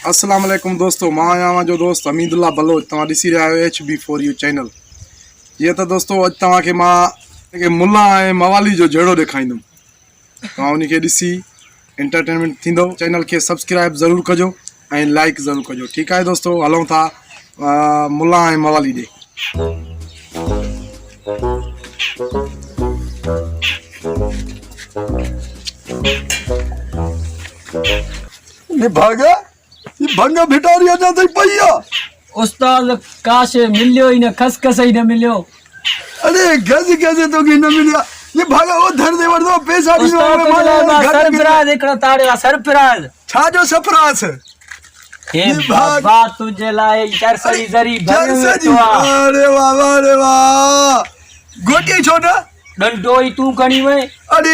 अस्सलाम वालेकुम दोस्तों, मां आया जो दोस्त हमीदुल्ला बलोच तव्हां ॾिसी रहिया आहियो HB4U चैनल। ये तो दोस्तों अॼु तव्हांखे मां मुल्ला ऐं मवाली जो जहिड़ो ॾेखारींदुमि। तव्हां उन खे ॾिसी एंटरटेनमेंट थींदो। चैनल खे सब्सक्राइब ज़रूरु कजो ऐं लाइक ज़रूरु कजो। ठीकु आहे दोस्तों, हलूं था मुल्ला ऐं मवाली ॾे। भागा ये भंगा भिटारी अजा तई पईया उस्ताद काश मिलियो ही न खसखस ही न मिलियो। अरे गज तो की न मिलिया ये भागा वो धर दे वर दो पैसा दी सरफराज एकड़ा ताड़े सरफराज छा जो सफरास हे बाबा तुझे लाए चरसरी जरी अरे वाह गोटी छोटा डंडो ही तू कणी वे। अरे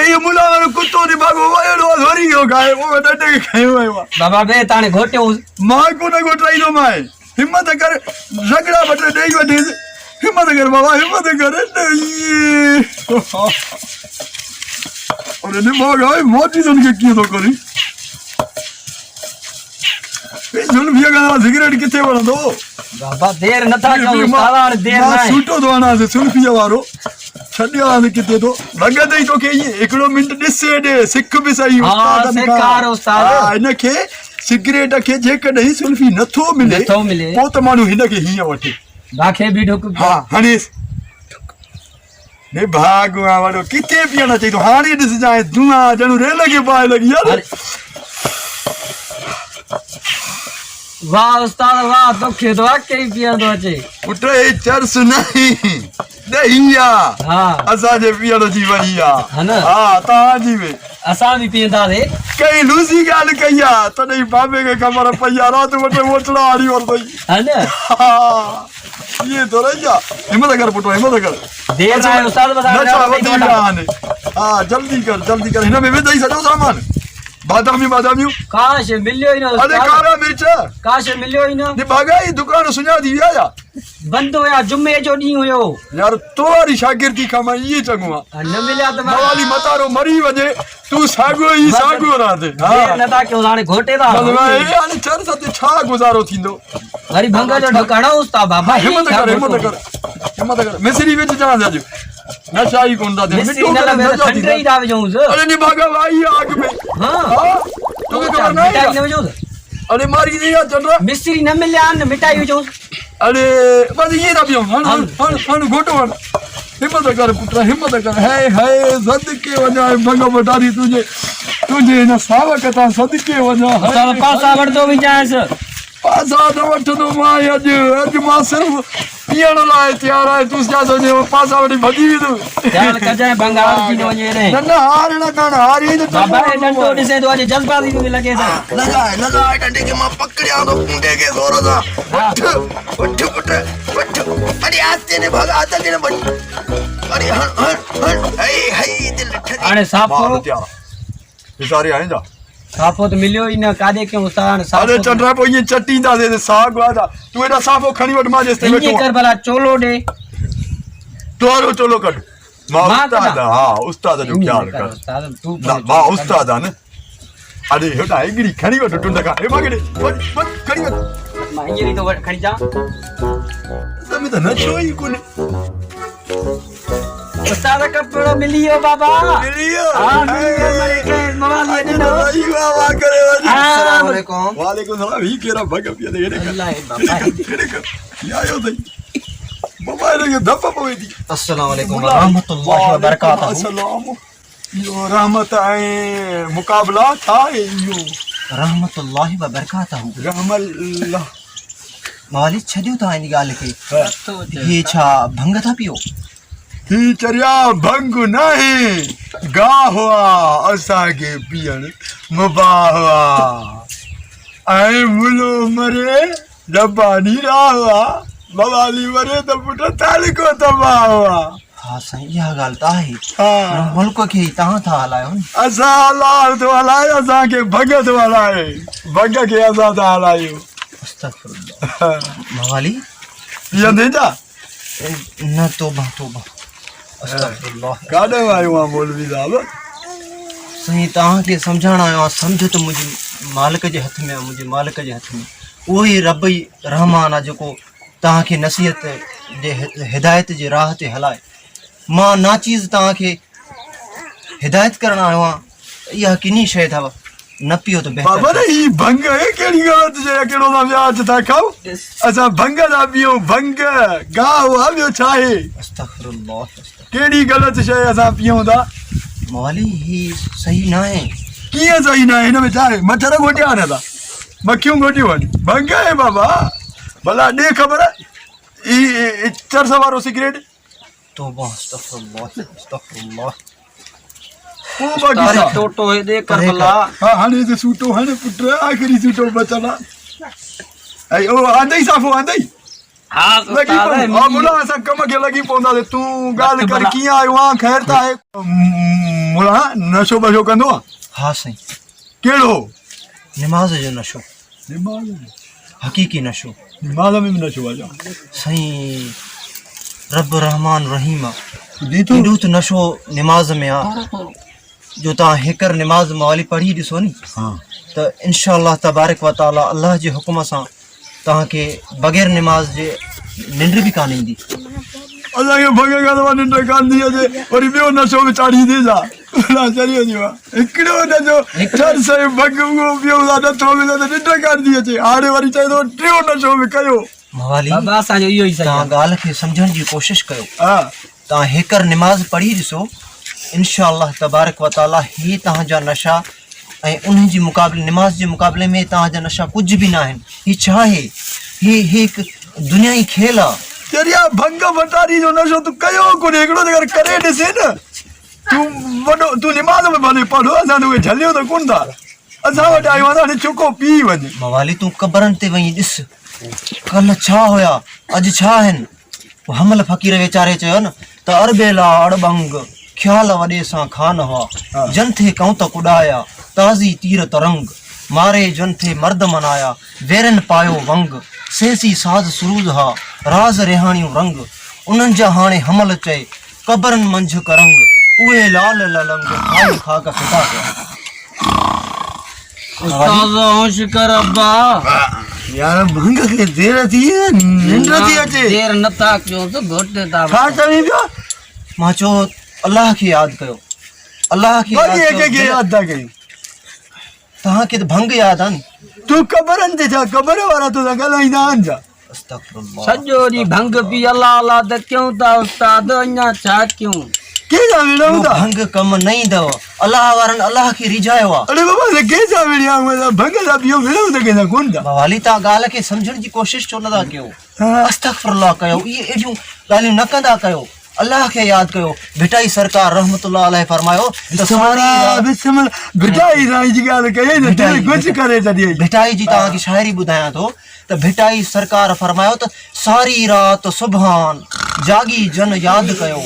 ये मुला वालो कुत्तो ने भागो वायो धोरी हो गाए वो डंडे के खायो वे बाबा बे ताने घोटे मां को न गोटाई दो माए हिम्मत कर झगड़ा बटे देई वडे हिम्मत कर बाबा हिम्मत कर नहीं अरे ने भागा मोटी जन के की तो करी ए जन भी गाना सिगरेट किथे वण दो बाबा देर न था कयो उस्ताद देर ना सूटो दोना से सुल्फिया वारो छडिया ने किथे तो लगे ही तो के ये एकड़ो मिनट दिसे दे सिख भी सही उस्ताद सिकार उस्ताद इन के सिगरेट के जे कदे सुल्फी नथो मिले पो त मानु हिन के हिया वठे बाखे भी ढुक हां हनीस ने भागवा वालो किथे पियना चाहिए तो हानी दिस जाए धुआं जनु रे लगे पाए लगी यार। वाह उस्ताद वाह तो खेदवा के पिया दो अचे उठे चर्स नहीं दहिया हां असा जे पियनो जी वहिया है ना हां ता जी में असा भी पियंदा रे कई लूसी गाल कहिया तने बाबे के खबर पइया रात वटे मोटला आड़ी और दई है ना ये तो रहिया हिम्मत कर पुटो हिम्मत कर देर ना है उस्ताद बता हां जल्दी कर हिना में दई सजो सामान बादामी काश मिलियो ही ना अरे काला मिर्च काश मिलियो ही ना ने भागा ये दुकान सुना दी या बंद होया जुम्मे जो डी होयो यार तोरी शागिर्दी कमा ये चंगवा न मिलिया त मवाली मतारो मरी वजे तू सागो ना दे हां न ता क्यों हाने घोटे दा ए हाने चर सते छा गुजारो थींदो वरी भंगा जो ढकाणो उस्ताद बाबा हिम्मत कर मिसरी विच जा जाजो नशा ही कोन दा दे मिसरी न मेरे ठंडे ही दावे जाऊं अरे ने भागा भाई आग में हां तू के खबर नहीं न जो अरे मारी दिया चंद्रा मिसरी न मिलिया न मिटाई जो अरे बस ये रबियो हन घोटो हन हिम्मत कर पुत्रा हिम्मत कर है सदके वजा भंगा बटारी तुझे न सावा कथा सदके वजा सारा पासा वड़ दो विचास पासा तो वठ दो मां अज मां सिर्फ पियण लाए तैयार है तू जा तो पासा वड़ी भगी भी तू ध्यान कर जाए भंगा की न वजे रे न हार न कान हारी तो बाबा डंडो दिसे तो आज जल्दबाजी में लगे सा लगा डंडे के मां पकड़िया तो कुंडे के जोर सा उठ अरे आते ने भगा आते ने अरे हन हे दिल ठगी अरे साफो बेचारे आए जा साफो तो मिलियो ही ना कादे के उस्ताद साफो अरे चंद्रा को ये चट्टींदा दे साग वादा तू एडा साफो खणी वट मां जेस्ते ये कर भला चोलो दे तोरो चोलो कर मां उस्ताद हां उस्ताद जो ख्याल कर उस्ताद तू मां उस्ताद ने अरे हेटा एगड़ी खणी वट टुंड का ए मागड़े बस खणी वट मां ये तो खणी जा तमे तो न छोई कोने उस्ताद कपड़ो मिलियो बाबा मिलियो हां मिलियो मरे के मवाली ने भाई वाह करे अस्सलाम वालेकुम वालेकुम सलाम ही केरा भगा पिया दे अल्लाह बाबा या यो दई बाबा रे धप्पा पवे दी अस्सलाम वालेकुम रहमतुल्लाहि व बरकातहू अस्सलाम यो रहमत है मुकाबला था यो रहमतुल्लाहि व बरकातहू रहमल्लाह मवाली छदियो था इन गाल के ये छा भंग था पियो ही चरिया भंग नहीं गा हुआ असा के पियन मुबा हुआ ऐ मुलो मरे डब्बा नीरा हुआ मवाली मरे तो पुट ताल को तबा हुआ हां सही यह गाल ता है हां मुल्क के ता था लायो असा लाल तो लायो असा के भगत वाला है भग के असा ता लायो अस्तगफिरुल्लाह मवाली ये दे जा न तौबा अस्तगफिरुल्लाह काडे आयो मौलवी साहब सही तव्हांखे सम्झाइण आयो आहियां, सम्झ त मुंहिंजी मालिक जे हथ में आहे, मुंहिंजे मालिक जे हथ में। उहो ई रब ई रहमान आहे जेको तव्हांखे नसीहत जे हिदायत जे राह ते हलाए। मां नाचीज़ तव्हांखे हिदायत करण आयो आहियां, इहा किनी शइ अथव, न पियो त बाबा बहितर। ने ही भंग है केड़ी गलत जे केड़ो ना व्याज था खाओ असा भंग दा पियो भंग गाओ आवियो छाहे अस्तगफिरुल्लाह, केड़ी गलत शय असा पियो दा मौली ही सही न आहे। किए सही ना इन में छाहे मच्छर गोटिया ना दा मक्खियों गोटी वन भंग है बाबा भला दे खबर ई 400 वारो सिगरेट तौबा अस्तगफिरुल्लाह अस्तगफिरुल्लाह। ओ बाकी तारे सा टोटो हे दे कर भला। हां हाने से सूटो हाने पुत्र आखिरी सूटो बचला आई ओ आंदई साफो आंदई हाँ लगी उस्ताद आ मुला असा कम के लगी पौंदा ले तू गाल कर किया आयो आ खैरता है मुला नशो बशो कंदो हाँ साईं, केड़ो निमाज़ जो नशो, निमाज हकीकी नशो निमाज में नशो आ जा साईं। रब रहमान रहीम आहे, दी तो एॾो त नशो निमाज़ में आहे जो तव्हां हिकर निमाज़ मवाली पढ़ी ॾिसो नी हां त इंशाअल्लाह तबारक व ताला अल्लाह जे हुकुम सां तव्हांखे बग़ैर निमाज़ जे निंड बि कान ईंदी। अल्लाह के भगेगा तो निंड कान दिया जे और बियो नशो में चाड़ी दे जा ना चलियो जीवा एकड़ो न जो चर से भगो बियो दा तो में निंड कान दिया जे आड़े वारी चाहे तो ट्रियो नशो में कयो मवाली बाबा असांजो इहो ई सही तव्हां आहे। ॻाल्हि खे सम्झण जी कोशिशि कयो। हां तव्हां हिकर निमाज़ पढ़ी ॾिसो, इंशाअल्लाह तबारक व ताला ही तव्हांजा नशा ऐं उन जे मुक़ाबले निमाज़ जे मुक़ाबले में तव्हांजा नशा कुझु बि न आहिनि। ही छा आहे, ही हिकु दुनियाई खेल आहे। तेरिया भंग भटारी जो नशो तू कयो कोन एकड़ो अगर करे ॾिसे न तू वडो तू निमाज़ में भले पढ़ो असां तो झलियो तो कोन था असां वटि आयो आहे हाणे चुको पी वञे मवाली तूं कबरनि ते वञी ॾिस, कल्ह छा हुया अॼु छा आहिनि। पोइ हमल फ़क़ीर वीचारे चयो न त अरबेला अड़बंग ख़्याल वॾे सां खान हुआ जन थे कऊं त कुॾाया ताज़ी तीर तरंग मारे जन थे मर्द मनाया वेरन पायो वंग सेसी साज़ सुरूज हा राज़ रिहाणियूं रंग उन्हनि जा हाणे हमल चए कबरनि मंझि करंग उहे लाल ललंग खाई खाक फिटा कया। उस्ताद होश कर अब्बा, यार भंग के देर थी निंड थी अचे देर नथा कयो त घोटे था छा चवी पियो मां चयो अल्लाह खे यादि कयो, अल्लाह खे बाक़ी यादि एक कयो। याद था कई तव्हांखे त भंग यादि आहे न। तू कबरनि ते छा कबर वारा तो ॻाल्हाईंदा आहिनि छा अस्तगफिरुल्लाह। सॼो ॾींहुं भंग पी अलाह अलाह त कयूं था उस्ताद, अञा छा कयूं। केसा विड़ऊं उहो था भंग कम न ईंदव, अलाह वारनि अलाह खे रिझायो आहे। अरे बाबा से केसा विड़िया भंग सा पियो विड़ऊं त केसा कोन था मवाली तव्हां ॻाल्हि खे सम्झण जी कोशिशि छो नथा कयो। हाँ। अस्तगफिरुल्लाह कयो, इहे अहिड़ियूं ॻाल्हियूं न कंदा कयो। अल्लाह खे यादि कयो। भिटाई सरकार रहमतुल्लाह अलैहि फरमायो त सारी रात बिस्मिल भिटाई साईं जी ॻाल्हि कई न भिटाई, कुझु करे छॾी भिटाई जी तव्हांखे शाइरी ॿुधायां थो त भिटाई सरकार फरमायो त सारी रात सुभान जागी जन यादि कयो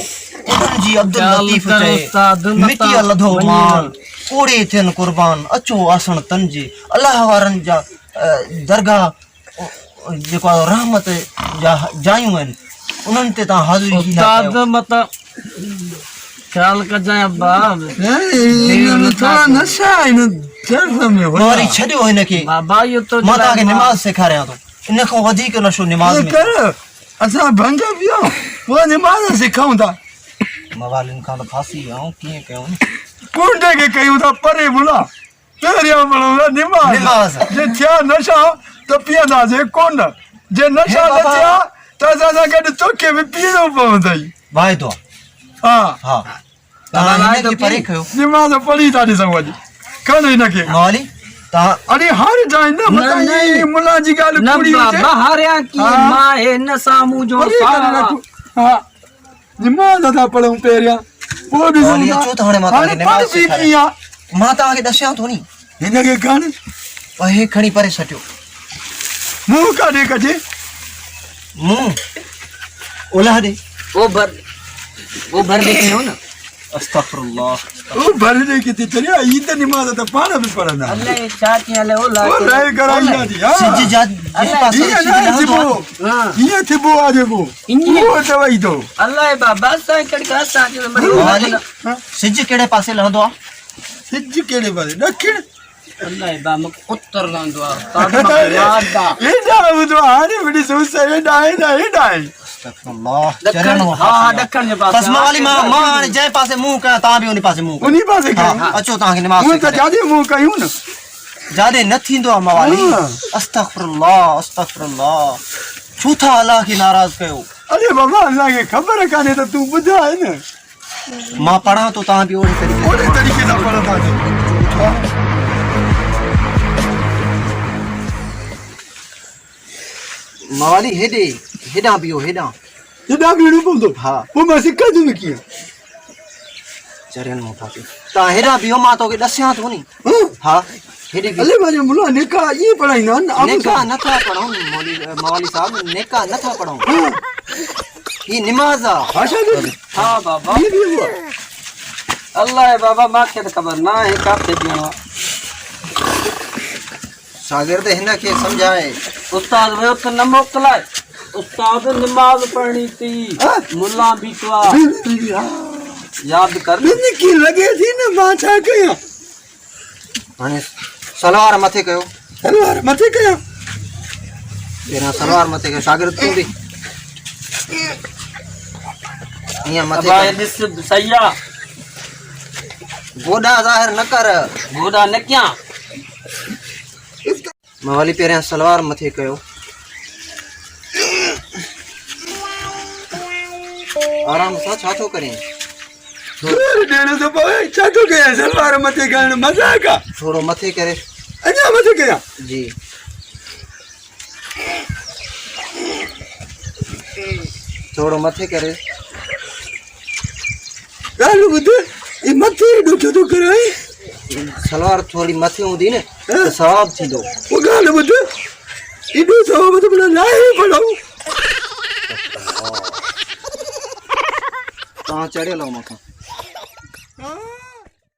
उन्हनि जी अब्दुल लतीफ़ चए मिटीअ लधो मान कोड़े थियनि कुर्बान अचो आसण तन जे अलाह वारनि जा दरगाह जेको आहे रहमत जा जायूं आहिनि उन्हनि ते तव्हां हाज़िरी कीअं उस्ताद कयो। मत ख्याल कजांइ अब्बा, थोड़ा नशा आहिनि चर्फ में वरी छॾियो हिनखे, बाबा इहो तो मां तव्हांखे निमाज़ सेखारियां थो। इन खां वधीक नशो निमाज़ में कर असां भंग पियो पोइ निमाज़ सिखऊं था मवालिन खां त फासी आऊं कीअं कयूं। कुंडे के कयूं था परे बुला पहिरियों पढ़ूं था निमाज़ निमाज़। जे थिया नशा त पीअंदासीं कोन जे नशा न बाबा। थिया त असां सां गॾु तोखे बि पीअणो पवंदई वाइदो आहे। हा हा तव्हां हिनखे परे कयो। निमाज़ पढ़ी था ॾिसूं अॼु खण हिनखे मवाली तव्हां अरे हर जाए न बताइए मुला जी ॻाल्हि न पूरी हुजे बाहरियां की हाँ। मां हे न साम्हूं जो पढ़ी करे सारा। रखूं हा निमाज़ था पढ़ूं पहिरियां पोइ ॾिसूं मवाली अचो त हाणे मां तव्हांखे निमाज़ पढ़ बि सेखारियां। कीअं मां तव्हांखे ॾसियां थो नी, हिनखे खण पर हे खणी परे सटियो। मुंहुं काॾे कजे मुंहुं ओलह ॾे। वो भर दे कयो न। अस्तगफिरुल्लाह। ओ भर दे किथे चलिया ई त निमाज़ त पाण बि पढ़ंदा अल्लाह छा थी हले ओ ला ओ रहे कराईंदा थी हा सिज जा जे पासे ईअं सिज न लहंदो थिबो आहे। हां ईअं थिबो आहे जेको ईअं। उहो चवई थो अल्लाह बाबा सां कड़का सां मवाली सिज कहिड़े पासे लहंदो आहे? सिज कहिड़े पासे ॾखिण अल्लाह बा मक उत्तर लंदो उस्ताद मक याद दा एडा तो हाणे बड़ी सोच से एडा अस्तगफुरुल्लाह दखन हां दखन जे पास बस मवाली मां हाणे जंहिं पासे मुंहुं कयां तव्हां बि उन पासे मुंहुं उनी पासे हा कयूं अचो तव्हांखे निमाज़ मूं त जादे मुंह कयूं न जादे न थींदो आहे मवाली हा। अस्तगफुरुल्लाह छो था अल्लाह खे नाराज़ कयो अरे बाबा अल्लाह खे ख़बर कान्हे त तूं ॿुधाए न मां पढ़ां तो तव्हां बि ओड़े तरीक़े ओड़े तरीक़े सां पढ़ंदा मवाली हेॾां बीहो हेॾां हेॾा बीहणो पवंदो हा पोइ मां सिखंदुमि कीअं चरियनि मूं था तव्हां हेॾां बीहो मां तोखे ॾसियां थो नी हा हेॾे बीहो अले मुंहिंजे मुला निकाह इहे पढ़ाईंदा आहिनि नेका नथा पढ़ूं मवाली साहब नेका नथा पढ़ूं ही निमाज़ आहे भाषा दे हां बाबा ये भी हुआ अल्लाह बाबा मांखे त ख़बर ना है काथे बीहणो शागिर्द हिन खे सम्झाए उस्ताद वे त न मोकलाए उस्ताद नमाज पढ़नी थी मुल्ला बीठवा याद कर बिन की लगे थी न मां छा कयां हाणे सलवार मथे कयो तलवार मथे कयां पहिरियां सलवार मथे कयो शागिर्द तूं बि ईअं मथे अबा कर। ॾिस सैया गोॾा ज़ाहिर न कर गोदा न क्या मवाली पहिरियां सलवार मथे कयो आराम सां छा थो करें जोर ॾियणो थो पवे छा थो कयां सलवार मथे करण मज़ाक आहे थोरो मथे करे अञा मथे कयां जी थोरो मथे करे ॻाल्हि ॿुध ई मथे एॾो छो थो कराए सलवार थोरी मथे हूंदी न त सवाबु थींदो वो ॻाल्हि ॿुध एॾो सवाब त भला लाहे पढ़ूं तव्हां चढ़ियल हो मूंखां